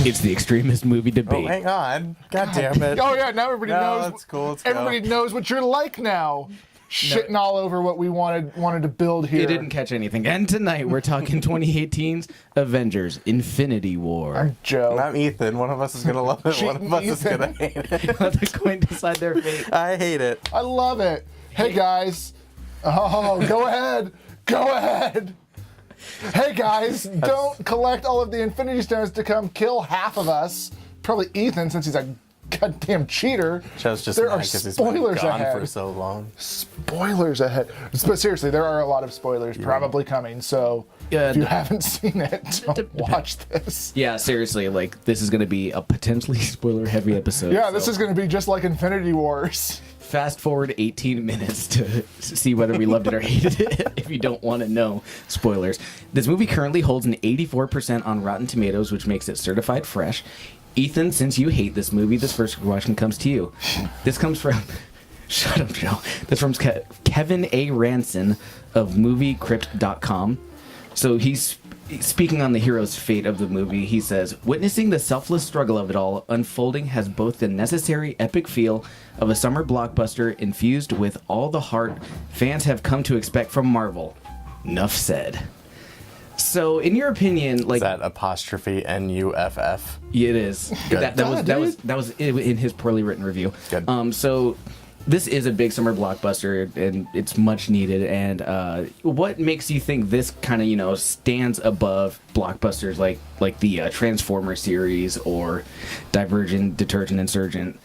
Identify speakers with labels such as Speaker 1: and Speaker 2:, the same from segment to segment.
Speaker 1: It's the Extremist movie debate.
Speaker 2: Oh, hang on. God damn it.
Speaker 3: Oh yeah, now everybody knows.
Speaker 2: It's cool. Let's
Speaker 3: everybody
Speaker 2: go.
Speaker 3: knows what you're like now. Shitting all over what we wanted to build here.
Speaker 1: You didn't catch anything. And tonight we're talking 2018's Avengers: Infinity War.
Speaker 3: I'm Joe.
Speaker 2: I'm Ethan. One of us is gonna love it. One of us is gonna hate it.
Speaker 1: They're going to decide their fate.
Speaker 2: I hate it.
Speaker 3: I love it. Hey guys. Oh, go ahead. Go ahead. Hey guys, don't collect all of the Infinity Stones to come kill half of us. Probably Ethan, since he's a goddamn cheater.
Speaker 2: Joe's just
Speaker 3: there
Speaker 2: mad
Speaker 3: are
Speaker 2: 'cause he's been
Speaker 3: spoilers
Speaker 2: gone
Speaker 3: ahead.
Speaker 2: for so long.
Speaker 3: Spoilers ahead. But seriously, there are a lot of spoilers probably coming. So if you haven't seen it, don't watch this.
Speaker 1: Yeah, seriously, like this is going to be a potentially spoiler-heavy episode.
Speaker 3: Yeah, this is going to be just like Infinity Wars.
Speaker 1: Fast forward 18 minutes to see whether we loved it or hated it if you don't want to know spoilers. This movie currently holds an 84% on Rotten Tomatoes, which makes it certified fresh. Ethan, since you hate this movie, this first question comes to you. This comes from... Shut up, Joe. This from Kevin A. Ranson of MovieCrypt.com. So he's speaking on the hero's fate of the movie. He says, witnessing the selfless struggle of it all unfolding has both the necessary epic feel of a summer blockbuster infused with all the heart fans have come to expect from Marvel. Nuff said. So, in your opinion, like
Speaker 2: Is that apostrophe N-U-F-F?
Speaker 1: yeah, it is.
Speaker 2: Good.
Speaker 1: That was in his poorly written review.
Speaker 2: Good.
Speaker 1: So this is a big summer blockbuster, and it's much needed. And what makes you think this kind of stands above blockbusters like the Transformer series or Divergent, Detergent, Insurgent?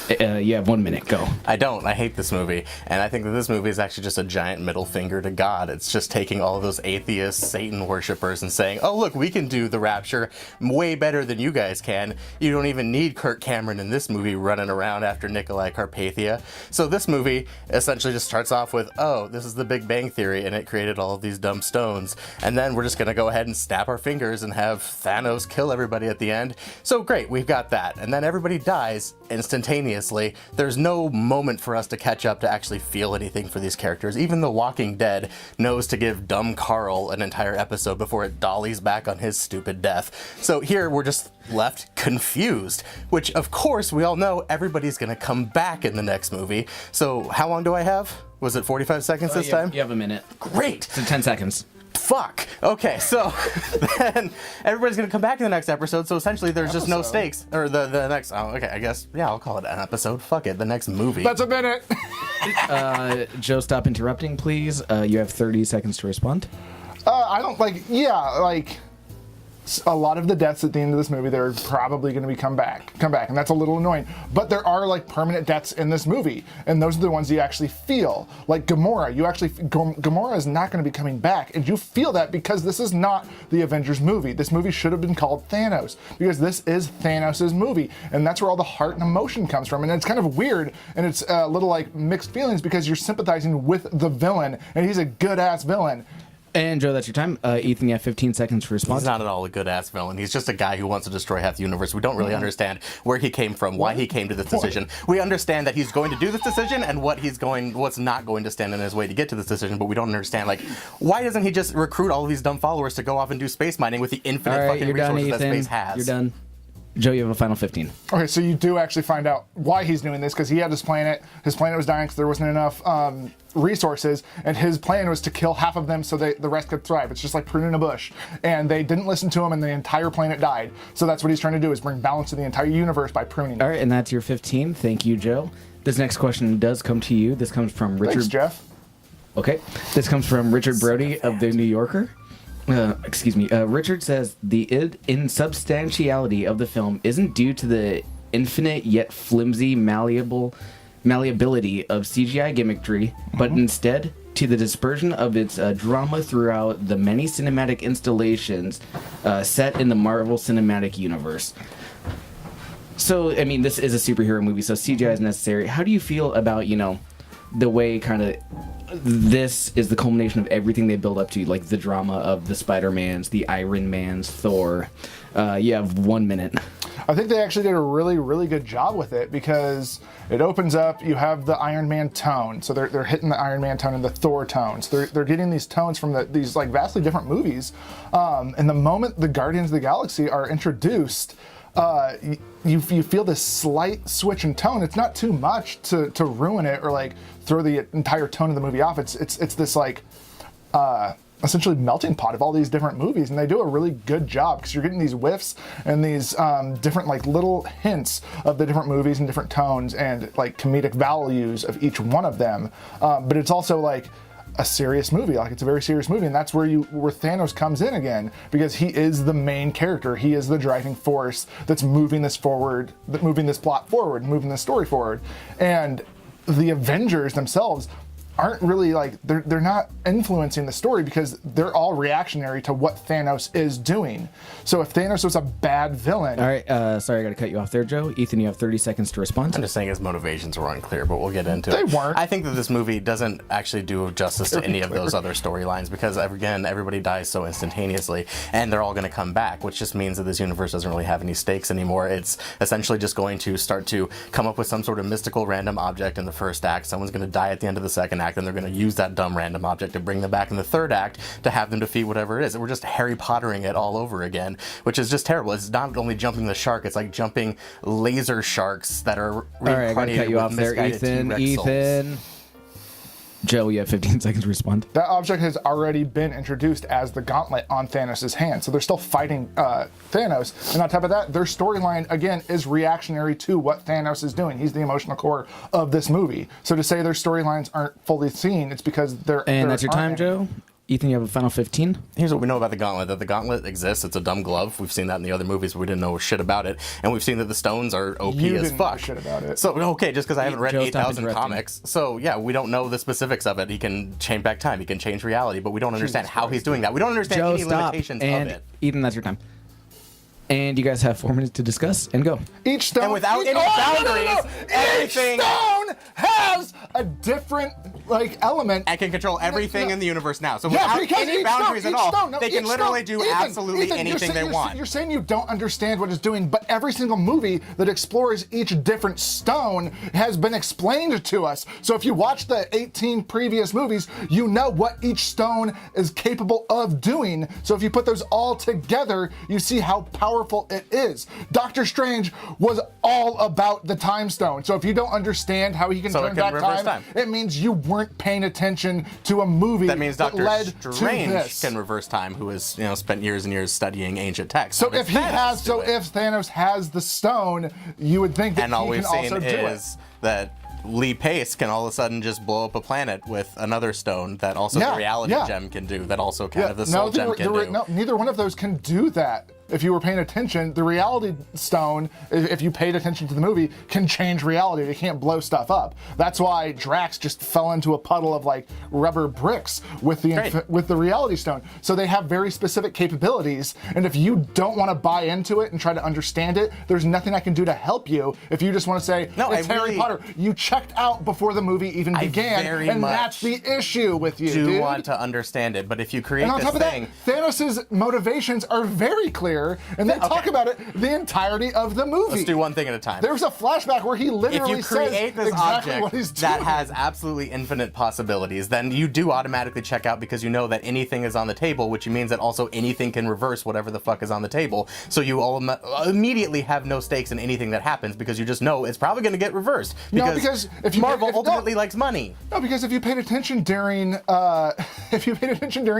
Speaker 1: You have 1 minute. Go.
Speaker 2: I don't. I hate this movie. And I think that this movie is actually just a giant middle finger to God. It's just taking all of those atheist Satan worshipers and saying, oh, look, we can do the rapture way better than you guys can. You don't even need Kirk Cameron in this movie running around after Nikolai Carpathia. So this movie essentially just starts off with, oh, this is the Big Bang Theory, and it created all of these dumb stones. And then we're just going to go ahead and snap our fingers and have Thanos kill everybody at the end. So great, we've got that. And then everybody dies instantaneously. There's no moment for us to catch up to actually feel anything for these characters. Even The Walking Dead knows to give dumb Carl an entire episode before it dollies back on his stupid death. So here we're just left confused, which of course we all know everybody's gonna come back in the next movie. So how long do I have? Was it 45 seconds this time?
Speaker 1: You have a minute.
Speaker 2: Great!
Speaker 1: So 10 seconds.
Speaker 2: Fuck. Okay, so then everybody's gonna come back in the next episode. So essentially, there's just no stakes. Or the next. Oh, okay. I guess I'll call it an episode. Fuck it. The next movie.
Speaker 3: That's a minute.
Speaker 1: Joe, stop interrupting, please. You have 30 seconds to respond.
Speaker 3: I don't a lot of the deaths at the end of this movie, they're probably going to be come back, and that's a little annoying. But there are like permanent deaths in this movie, and those are the ones you actually feel. Like Gamora, Gamora is not going to be coming back, and you feel that because this is not the Avengers movie. This movie should have been called Thanos, because this is Thanos' movie, and that's where all the heart and emotion comes from. And it's kind of weird, and it's a little like mixed feelings because you're sympathizing with the villain, and he's a good ass villain.
Speaker 1: And Joe, that's your time. Ethan, you have 15 seconds for response.
Speaker 2: He's not at all a good-ass villain. He's just a guy who wants to destroy half the universe. We don't really understand where he came from, why he came to this decision. We understand that he's going to do this decision and what's not going to stand in his way to get to this decision, but we don't understand, like, why doesn't he just recruit all of these dumb followers to go off and do space mining with the infinite fucking resources that space has?
Speaker 1: You're done. Joe, you have a final 15.
Speaker 3: Okay, so you do actually find out why he's doing this, because he had his planet. His planet was dying because there wasn't enough resources, and his plan was to kill half of them so the rest could thrive. It's just like pruning a bush. And they didn't listen to him, and the entire planet died. So that's what he's trying to do, is bring balance to the entire universe by pruning.
Speaker 1: All right, and that's your 15. Thank you, Joe. This next question does come to you. This comes from Richard.
Speaker 3: Thanks, Jeff.
Speaker 1: Okay. This comes from Richard Brody of The New Yorker. Richard says the insubstantiality of the film isn't due to the infinite yet flimsy malleability of CGI gimmickry, but instead to the dispersion of its drama throughout the many cinematic installations set in the Marvel Cinematic Universe. So, I mean, this is a superhero movie, so CGI is necessary. How do you feel about, the way kind of this is the culmination of everything they build up to, like the drama of the Spider-Mans, the Iron Mans, Thor? You have 1 minute.
Speaker 3: I think they actually did a really, really good job with it because it opens up, you have the Iron Man tone. So they're hitting the Iron Man tone and the Thor tones. They're getting these tones from these like vastly different movies. And the moment the Guardians of the Galaxy are introduced, you feel this slight switch in tone. It's not too much to ruin it or like throw the entire tone of the movie off. It's this like essentially melting pot of all these different movies, and they do a really good job because you're getting these whiffs and these different like little hints of the different movies and different tones and like comedic values of each one of them. But it's also like a serious movie, like it's a very serious movie, and that's where Thanos comes in again, because he is the main character. He is the driving force that's moving this forward, moving this plot forward, moving this story forward. And the Avengers themselves aren't really like, they're not influencing the story because they're all reactionary to what Thanos is doing. So if Thanos was a bad villain...
Speaker 1: All right, sorry, I gotta cut you off there, Joe. Ethan, you have 30 seconds to respond.
Speaker 2: I'm just saying his motivations were unclear, but we'll get into it.
Speaker 3: They weren't.
Speaker 2: I think that this movie doesn't actually do justice to any of those other storylines because, again, everybody dies so instantaneously, and they're all going to come back, which just means that this universe doesn't really have any stakes anymore. It's essentially just going to start to come up with some sort of mystical random object in the first act. Someone's going to die at the end of the second act, and they're going to use that dumb random object to bring them back in the third act to have them defeat whatever it is. And we're just Harry Pottering it all over again, which is just terrible. It's not only jumping the shark, it's like jumping laser sharks that are
Speaker 1: All right, I gotta cut you off there, Ethan. Joe, you have 15 seconds to respond.
Speaker 3: That object has already been introduced as the gauntlet on Thanos' hand, so they're still fighting Thanos. And on top of that, their storyline, again, is reactionary to what Thanos is doing. He's the emotional core of this movie. So to say their storylines aren't fully seen, it's because they're...
Speaker 1: And that's your time, Joe? Ethan, you have a final 15?
Speaker 2: Here's what we know about the gauntlet, that the gauntlet exists. It's a dumb glove. We've seen that in the other movies, but we didn't know shit about it. And we've seen that the stones are OP
Speaker 3: You
Speaker 2: as
Speaker 3: didn't know
Speaker 2: fuck.
Speaker 3: shit about it.
Speaker 2: So, okay, just because I haven't read
Speaker 1: Joe, stop
Speaker 2: 8,000
Speaker 1: interrupting.
Speaker 2: comics. So, yeah, we don't know the specifics of it. He can change back time. He can change reality, but we don't understand how he's doing that. We don't understand
Speaker 1: Joe,
Speaker 2: any
Speaker 1: stop.
Speaker 2: limitations
Speaker 1: And
Speaker 2: of it.
Speaker 1: Ethan, that's your time. And you guys have 4 minutes to discuss and go.
Speaker 3: Each stone...
Speaker 2: And without any boundaries, everything-
Speaker 3: Each stone has a different, like, element.
Speaker 2: And can control everything in the universe now. So
Speaker 3: Yeah,
Speaker 2: without
Speaker 3: because
Speaker 2: any
Speaker 3: each
Speaker 2: boundaries
Speaker 3: stone,
Speaker 2: at all,
Speaker 3: each stone, no,
Speaker 2: they can
Speaker 3: each
Speaker 2: literally
Speaker 3: stone-
Speaker 2: do
Speaker 3: Ethan,
Speaker 2: absolutely
Speaker 3: Ethan,
Speaker 2: anything they want.
Speaker 3: You're saying you don't understand what it's doing, but every single movie that explores each different stone has been explained to us. So if you watch the 18 previous movies, you know what each stone is capable of doing. So if you put those all together, you see how powerful it is. Doctor Strange was all about the time stone. So if you don't understand how he can
Speaker 2: So it
Speaker 3: turn
Speaker 2: can
Speaker 3: back
Speaker 2: reverse
Speaker 3: time,
Speaker 2: time.
Speaker 3: it means you weren't paying attention to a movie
Speaker 2: That means Doctor
Speaker 3: led to
Speaker 2: Strange
Speaker 3: this.
Speaker 2: can reverse time, who has spent years and years studying ancient texts.
Speaker 3: So
Speaker 2: How
Speaker 3: if
Speaker 2: does Thanos do it?
Speaker 3: if Thanos has the stone, you would think that
Speaker 2: And all
Speaker 3: he
Speaker 2: we've
Speaker 3: can
Speaker 2: seen
Speaker 3: also do it.
Speaker 2: is that Lee Pace can all of a sudden just blow up a planet with another stone that also the reality gem can do, that also kind of the soul gem can do.
Speaker 3: No, neither one of those can do that. If you were paying attention, the reality stone, if you paid attention to the movie, can change reality. They can't blow stuff up. That's why Drax just fell into a puddle of like rubber bricks with the reality stone. So they have very specific capabilities, and if you don't want to buy into it and try to understand it, there's nothing I can do to help you. If you just want to say,
Speaker 2: No,
Speaker 3: it's
Speaker 2: I
Speaker 3: Harry
Speaker 2: really-
Speaker 3: Potter, you checked out before the movie even began,
Speaker 2: very
Speaker 3: and
Speaker 2: much
Speaker 3: that's the issue with you,
Speaker 2: do
Speaker 3: dude.
Speaker 2: want to understand it, but if you create
Speaker 3: And on
Speaker 2: this
Speaker 3: top of
Speaker 2: thing,
Speaker 3: that, Thanos' motivations are very clear, and they talk about it the entirety of the movie.
Speaker 2: let's do one thing at a time.
Speaker 3: There's a flashback where he
Speaker 2: If
Speaker 3: literally
Speaker 2: you create
Speaker 3: says
Speaker 2: this
Speaker 3: exactly
Speaker 2: object
Speaker 3: what he's doing.
Speaker 2: that has absolutely infinite possibilities, then you do automatically check out because you know that anything is on the table, which means that also anything can reverse whatever the fuck is on the table. So you all immediately have no stakes in anything that happens because you just know it's probably going to get reversed.
Speaker 3: because if you-
Speaker 2: Marvel
Speaker 3: if-
Speaker 2: ultimately likes money.
Speaker 3: No, because if you paid attention during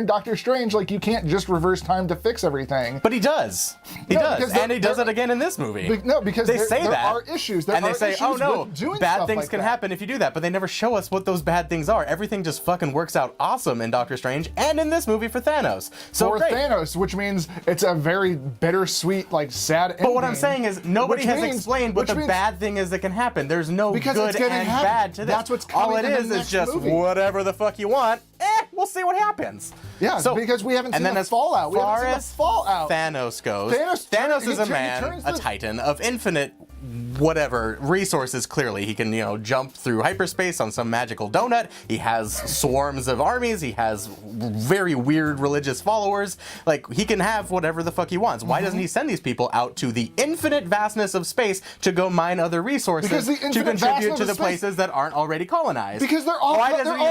Speaker 3: Doctor Strange, like you can't just reverse time to fix everything.
Speaker 2: But he does. He
Speaker 3: No,
Speaker 2: does.
Speaker 3: because
Speaker 2: And he does
Speaker 3: there-
Speaker 2: it again in this movie.
Speaker 3: No, because
Speaker 2: they
Speaker 3: there
Speaker 2: say that.
Speaker 3: are issues. There
Speaker 2: and they
Speaker 3: are
Speaker 2: say,
Speaker 3: issues
Speaker 2: oh no,
Speaker 3: with doing
Speaker 2: bad
Speaker 3: stuff
Speaker 2: things
Speaker 3: like
Speaker 2: can
Speaker 3: that.
Speaker 2: happen if you do that. But they never show us what those bad things are. Everything just fucking works out awesome in Doctor Strange and in this movie for Thanos. So
Speaker 3: For
Speaker 2: great.
Speaker 3: Thanos, which means it's a very bittersweet, like sad ending.
Speaker 2: But what I'm saying is nobody
Speaker 3: Which
Speaker 2: has
Speaker 3: means-
Speaker 2: explained what
Speaker 3: which
Speaker 2: the
Speaker 3: means-
Speaker 2: bad thing is that can happen. There's no
Speaker 3: Because
Speaker 2: good
Speaker 3: it's gonna
Speaker 2: and
Speaker 3: happen.
Speaker 2: bad to this.
Speaker 3: That's what's
Speaker 2: All
Speaker 3: coming
Speaker 2: it
Speaker 3: in the
Speaker 2: is
Speaker 3: next
Speaker 2: just
Speaker 3: movie.
Speaker 2: whatever the fuck you want. We'll see what happens.
Speaker 3: Yeah, because we haven't seen
Speaker 2: and then
Speaker 3: the
Speaker 2: as
Speaker 3: fallout. We haven't
Speaker 2: far
Speaker 3: seen the
Speaker 2: as
Speaker 3: fallout.
Speaker 2: Thanos goes,
Speaker 3: Thanos
Speaker 2: Thanos
Speaker 3: turn-
Speaker 2: is a
Speaker 3: he
Speaker 2: man,
Speaker 3: turns
Speaker 2: a
Speaker 3: the-
Speaker 2: titan of infinite whatever resources. Clearly, he can jump through hyperspace on some magical donut. He has swarms of armies. He has very weird religious followers. Like, he can have whatever the fuck he wants. Why doesn't he send these people out to the infinite vastness of space to go mine other resources to contribute to the places that aren't already colonized?
Speaker 3: Because they're all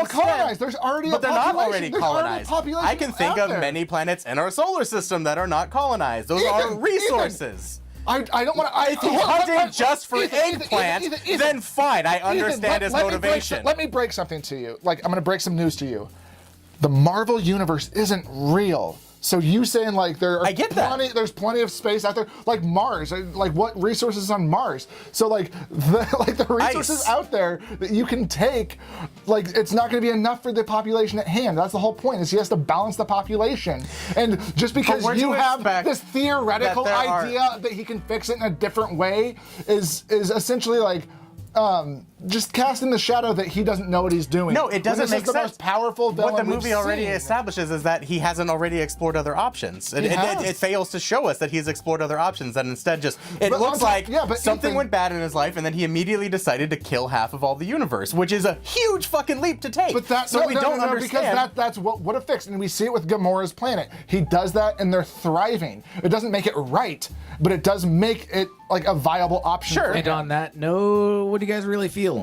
Speaker 3: colonized. There's already
Speaker 2: but they're not already colonized. I can think of
Speaker 3: there.
Speaker 2: many planets in our solar system that are not colonized. Those are resources.
Speaker 3: I don't want to.
Speaker 2: If he's hunting just for eggplants, then fine. I understand his motivation.
Speaker 3: Let me break something to you. Like, I'm going to break some news to you. The Marvel universe isn't real. So you saying like there's plenty of space out there, like Mars, like what resources on Mars? So like the resources out there that you can take, like it's not going to be enough for the population at hand. That's the whole point. Is he has to balance the population, and just because you have this theoretical idea that he can fix it in a different way is essentially like. Just casting the shadow that he doesn't know what he's doing.
Speaker 2: No, it doesn't make sense.
Speaker 3: The most powerful villain
Speaker 2: what the movie already
Speaker 3: seen.
Speaker 2: establishes is that he hasn't already explored other options. It fails to show us that he's explored other options, and instead looks like something went bad in his life, and then he immediately decided to kill half of all the universe, which is a huge fucking leap to take.
Speaker 3: But that's
Speaker 2: we don't understand.
Speaker 3: Because that's what it fixed, and we see it with Gamora's planet. He does that, and they're thriving. It doesn't make it right, but it does make it like a viable option.
Speaker 1: Sure. And on that note, what do you guys really feel?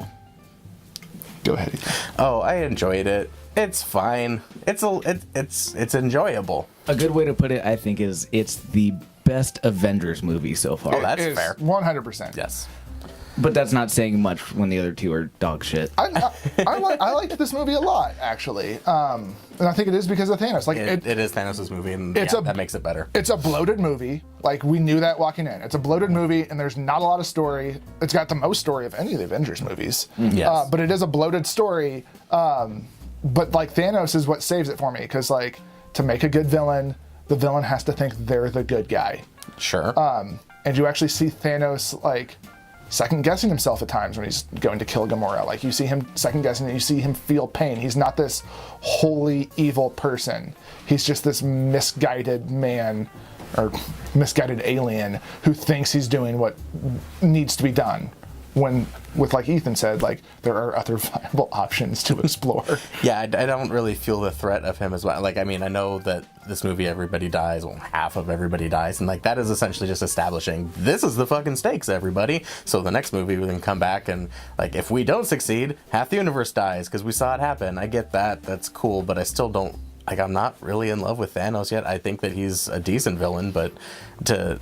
Speaker 3: Go ahead.
Speaker 2: Oh, I enjoyed it. It's fine. It's enjoyable.
Speaker 1: A good way to put it, I think, is it's the best Avengers movie so far.
Speaker 2: Oh, that's fair.
Speaker 3: 100%.
Speaker 2: Yes.
Speaker 1: But that's not saying much when the other two are dog shit.
Speaker 3: I liked this movie a lot, actually, and I think it is because of Thanos. Like
Speaker 2: it is Thanos' movie, and that makes it better.
Speaker 3: It's a bloated movie. Like we knew that walking in. It's a bloated movie, and there's not a lot of story. It's got the most story of any of the Avengers movies.
Speaker 2: Yes.
Speaker 3: But it is a bloated story. But like Thanos is what saves it for me, because like to make a good villain, the villain has to think they're the good guy.
Speaker 2: Sure.
Speaker 3: And you actually see Thanos like second guessing himself at times when he's going to kill Gamora. Like you see him second guessing and you see him feel pain. He's not this wholly evil person. He's just this misguided man or misguided alien who thinks he's doing what needs to be done. When, with like Ethan said, like there are other viable options to explore.
Speaker 2: Yeah, I don't really feel the threat of him as well. Like, I mean, I know that this movie, everybody dies, well, half of everybody dies, and like that is essentially just establishing this is the fucking stakes, everybody. So the next movie we can come back and like if we don't succeed, half the universe dies because we saw it happen. I get that, that's cool, but I still don't. Like, I'm not really in love with Thanos yet. I think that he's a decent villain, but to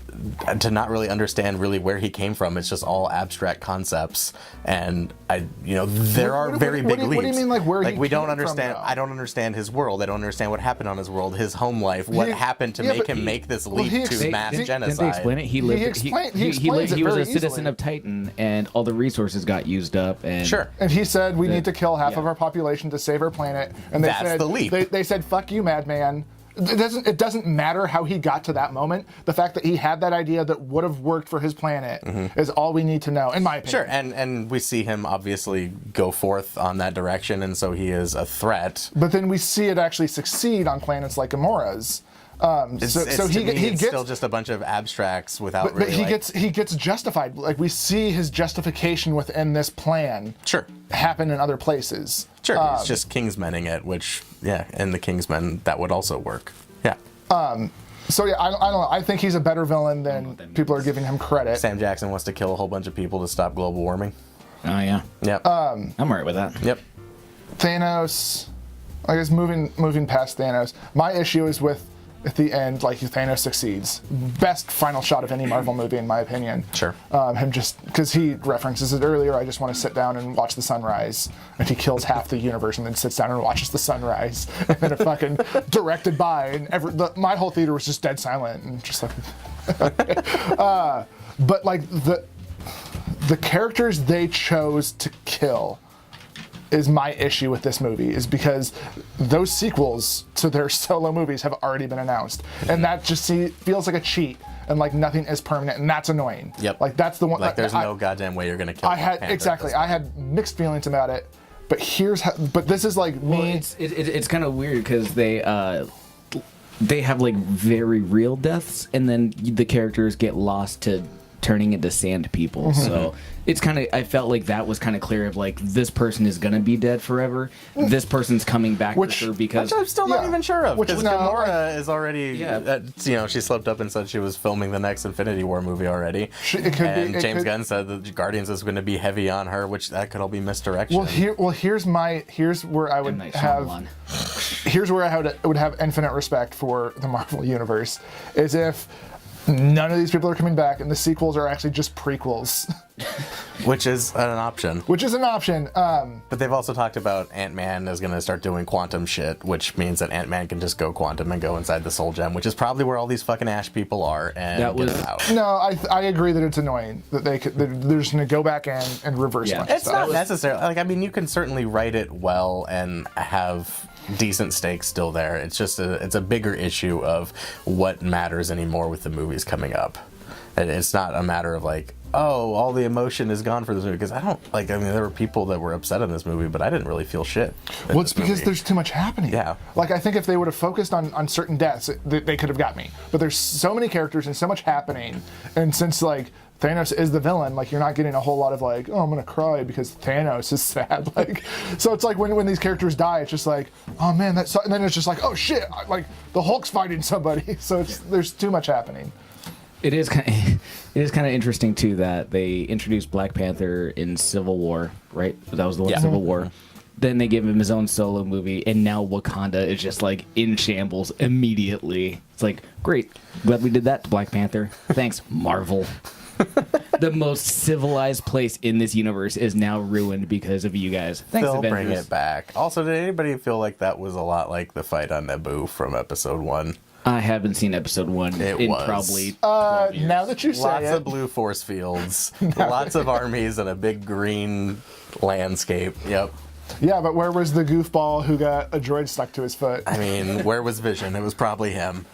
Speaker 2: not really understand really where he came from, it's just all abstract concepts. And there are very big leaps.
Speaker 3: What do you mean, like where he
Speaker 2: we don't
Speaker 3: came
Speaker 2: understand?
Speaker 3: from,
Speaker 2: I don't understand his world. I don't understand what happened on his world, his home life, what happened to make him make this leap to mass genocide.
Speaker 1: Didn't they explain it? He was a citizen of Titan, and all the resources got used up. And
Speaker 2: sure.
Speaker 3: And he said we need to kill half of our population to save our planet. And they
Speaker 2: That's
Speaker 3: said
Speaker 2: the leap.
Speaker 3: They said fuck you, madman. It doesn't matter how he got to that moment. The fact that he had that idea that would have worked for his planet is all we need to know, in my opinion.
Speaker 2: Sure, and we see him obviously go forth on that direction, and so he is a threat.
Speaker 3: But then we see it actually succeed on planets like Gamora's.
Speaker 2: He gets still just a bunch of abstracts without.
Speaker 3: But he gets justified. Like we see his justification within this plan.
Speaker 2: Sure.
Speaker 3: Happen in other places.
Speaker 2: Sure, it's just Kingsmening it, which in the Kingsmen that would also work. Yeah.
Speaker 3: So yeah, I don't know. I think he's a better villain than people are giving him credit.
Speaker 2: Sam Jackson wants to kill a whole bunch of people to stop global warming.
Speaker 1: Oh yeah.
Speaker 2: Yep.
Speaker 1: I'm alright with that.
Speaker 2: Yep.
Speaker 3: Thanos. I guess moving past Thanos, my issue is with. At the end, like Thanos succeeds. Best final shot of any Marvel movie, in my opinion.
Speaker 2: Sure.
Speaker 3: Him just because he references it earlier. I just want to sit down and watch the sunrise, and he kills half the universe and then sits down and watches the sunrise, and then it fucking directed by, and my whole theater was just dead silent and just like. But like the characters they chose to kill. Is my issue with this movie is because those sequels to their solo movies have already been announced, and that just feels like a cheat, and like nothing is permanent, and that's annoying.
Speaker 2: Yep.
Speaker 3: Like that's the one.
Speaker 2: Like there's no goddamn way you're gonna kill.
Speaker 3: I had mixed feelings about it, but this is like me.
Speaker 1: Well, it's kind of weird because they have like very real deaths, and then the characters get lost to turning into sand people. So it's kind of, I felt like that was kind of clear of like, this person is gonna be dead forever. This person's coming back for sure because
Speaker 2: Which I'm still not even sure of.
Speaker 3: Which
Speaker 2: Because
Speaker 3: no,
Speaker 2: Gamora is already,
Speaker 1: Yeah.
Speaker 2: she slipped up and said she was filming the next Infinity War movie already.
Speaker 3: It
Speaker 2: James
Speaker 3: could-
Speaker 2: Gunn said that Guardians is going to be heavy on her, which that could all be misdirection.
Speaker 3: Here's where I would
Speaker 1: M. Night
Speaker 3: have.
Speaker 1: Shyamalan.
Speaker 3: Here's where I would have infinite respect for the Marvel Universe, is if none of these people are coming back and the sequels are actually just prequels.
Speaker 2: Which is an option.
Speaker 3: Which is an option.
Speaker 2: But they've also talked about Ant-Man is going to start doing quantum shit, which means that Ant-Man can just go quantum and go inside the Soul Gem, which is probably where all these fucking Ash people are, and
Speaker 1: That
Speaker 2: get
Speaker 1: was-
Speaker 2: them out.
Speaker 3: No, I agree that it's annoying that they're just going to go back and reverse a bunch of
Speaker 2: It's
Speaker 3: stuff.
Speaker 2: not necessarily, like, I mean, you can certainly write it well and have decent stakes still there. It's just it's a bigger issue of what matters anymore with the movies coming up. And it's not a matter of like, oh, all the emotion is gone for this movie, because there were people that were upset in this movie, but I didn't really feel shit.
Speaker 3: Well, it's because there's too much happening.
Speaker 2: Yeah.
Speaker 3: Like, I think if they would have focused on certain deaths, they could have got me. But there's so many characters and so much happening. And since, like, Thanos is the villain, like, you're not getting a whole lot of, like, oh, I'm going to cry because Thanos is sad. Like, so it's like when these characters die, it's just like, oh, man, that's so, and then it's just like, oh, shit, like, the Hulk's fighting somebody. So there's too much happening.
Speaker 1: It is kind of interesting too that they introduced Black Panther in Civil War, right? That was the one,
Speaker 2: Yeah.
Speaker 1: Civil War. Then they give him his own solo movie, and now Wakanda is just like in shambles immediately. It's like, great, glad we did that to Black Panther. Thanks, Marvel. The most civilized place in this universe is now ruined because of you guys. Thanks,
Speaker 2: They'll
Speaker 1: Avengers.
Speaker 2: bring it back. Also, did anybody feel like that was a lot like the fight on Naboo from Episode 1?
Speaker 1: I haven't seen episode 1
Speaker 2: It
Speaker 1: in
Speaker 2: was.
Speaker 1: probably 12 years.
Speaker 3: Now that you say
Speaker 2: Lots
Speaker 3: it,
Speaker 2: of blue force fields, lots of armies, and a big green landscape. Yep.
Speaker 3: yeah, but where was the goofball who got a droid stuck to his foot?
Speaker 2: I mean, where was Vision? It was probably him.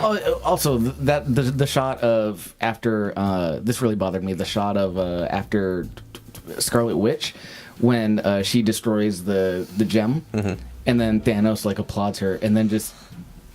Speaker 1: Oh, also, that the shot of after this really bothered me. The shot of after Scarlet Witch, when she destroys the gem, and then Thanos like applauds her, and then just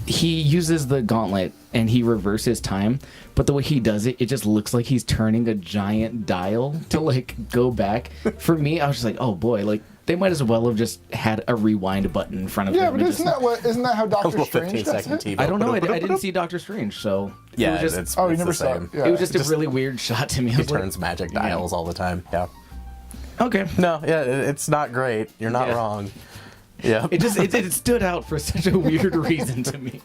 Speaker 1: he uses the gauntlet and he reverses time, but the way he does it, it just looks like he's turning a giant dial to like go back. For me, I was just like, oh boy, like. They might as well have just had a rewind button in front of
Speaker 3: Yeah,
Speaker 1: him.
Speaker 3: but
Speaker 1: and
Speaker 3: isn't
Speaker 1: just-
Speaker 3: that how
Speaker 2: A
Speaker 3: Doctor
Speaker 2: little
Speaker 3: Strange
Speaker 2: 15-second
Speaker 3: does it?
Speaker 2: TiVo.
Speaker 1: I don't know. I didn't see Doctor Strange, so
Speaker 2: Yeah,
Speaker 1: it was just,
Speaker 2: it's,
Speaker 3: Oh, you
Speaker 2: it's
Speaker 3: never
Speaker 2: the
Speaker 3: saw
Speaker 2: same.
Speaker 3: it. Yeah.
Speaker 1: it was just a really weird shot to me. I
Speaker 2: He
Speaker 1: was like,
Speaker 2: turns magic dials all the time. Yeah.
Speaker 1: okay.
Speaker 2: No, yeah, it's not great. You're not
Speaker 1: Yeah.
Speaker 2: wrong. Yeah.
Speaker 1: It stood out for such a weird reason to me.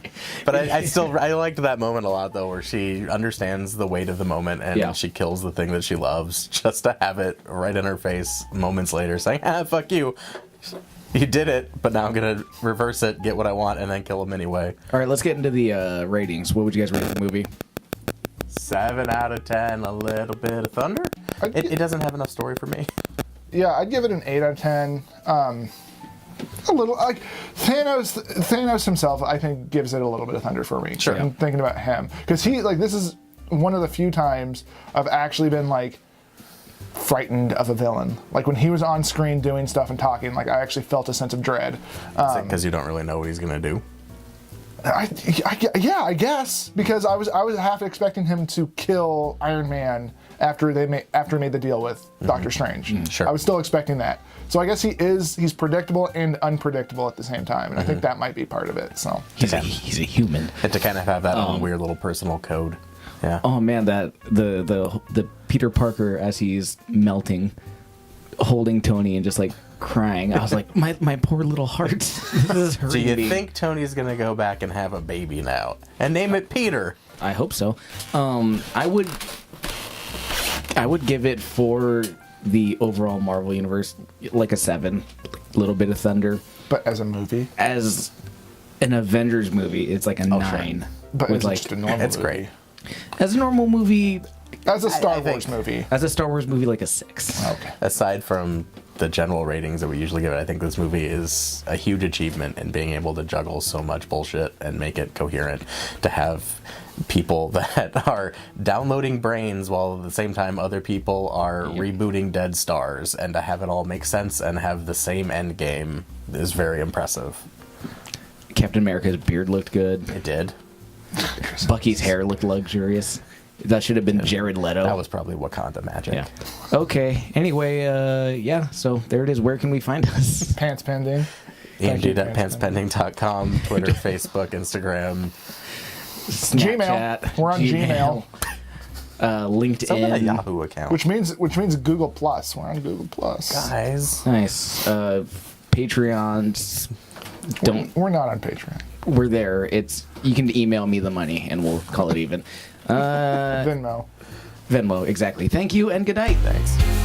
Speaker 2: But I liked that moment a lot, though, where she understands the weight of the moment and
Speaker 1: Yeah.
Speaker 2: she kills the thing that she loves just to have it right in her face moments later, saying, fuck you. You did it, but now I'm going to reverse it, get what I want, and then kill him anyway.
Speaker 1: All right, let's get into the ratings. What would you guys rate the movie?
Speaker 2: 7 out of 10, a little bit of thunder. It doesn't have enough story for me.
Speaker 3: Yeah, I'd give it an 8 out of 10. A little like Thanos himself, I think, gives it a little bit of thunder for me.
Speaker 2: Sure.
Speaker 3: I'm thinking about him because this is one of the few times I've actually been like frightened of a villain. Like when he was on screen doing stuff and talking, like I actually felt a sense of dread.
Speaker 2: Because you don't really know what he's going to do.
Speaker 3: Yeah, I guess because I was half expecting him to kill Iron Man after he made the deal with Doctor Strange.
Speaker 2: Sure.
Speaker 3: I was still expecting that. So I guess he's predictable and unpredictable at the same time, and I think that might be part of it. So
Speaker 1: He's a human.
Speaker 2: And to kind of have that own weird little personal code. Yeah.
Speaker 1: Oh man, that the Peter Parker as he's melting, holding Tony and just like crying. I was like, my poor little heart. This is
Speaker 2: Do
Speaker 1: hurting
Speaker 2: you
Speaker 1: me.
Speaker 2: think Tony's going to go back and have a baby now? And name it Peter?
Speaker 1: I hope so. I would give it for the overall Marvel universe like a 7. A little bit of thunder.
Speaker 3: but as a movie,
Speaker 1: As an Avengers movie, it's like a 9.
Speaker 3: but
Speaker 1: With
Speaker 3: it's
Speaker 1: like
Speaker 3: just a normal
Speaker 2: It's
Speaker 3: movie.
Speaker 2: great.
Speaker 1: as a normal movie,
Speaker 3: As a Star
Speaker 2: I
Speaker 3: Wars
Speaker 2: think-
Speaker 3: movie.
Speaker 1: as a Star Wars movie, like a 6.
Speaker 3: Okay.
Speaker 2: Aside from the general ratings that we usually give it, I think this movie is a huge achievement in being able to juggle so much bullshit and make it coherent. To have people that are downloading brains while at the same time other people are rebooting dead stars, and to have it all make sense and have the same end game is very impressive.
Speaker 1: Captain America's beard looked good.
Speaker 2: It did.
Speaker 1: Bucky's hair looked luxurious. That should have been Jared Leto.
Speaker 2: That was probably Wakanda magic.
Speaker 1: Yeah. Okay. Anyway, yeah. So there it is. Where can we find us?
Speaker 3: Pants pending. Thank you,
Speaker 2: EMG.pantspending.com, Twitter, Facebook, Instagram.
Speaker 3: Gmail. We're on Gmail.
Speaker 1: LinkedIn.
Speaker 2: Some of a Yahoo account.
Speaker 3: Which means Google Plus. We're on Google Plus.
Speaker 2: Guys.
Speaker 1: Nice. Patreons.
Speaker 3: We're not on Patreon.
Speaker 1: We're there. You can email me the money and we'll call it even.
Speaker 3: Venmo.
Speaker 1: Venmo, exactly. Thank you and good night.
Speaker 2: Thanks.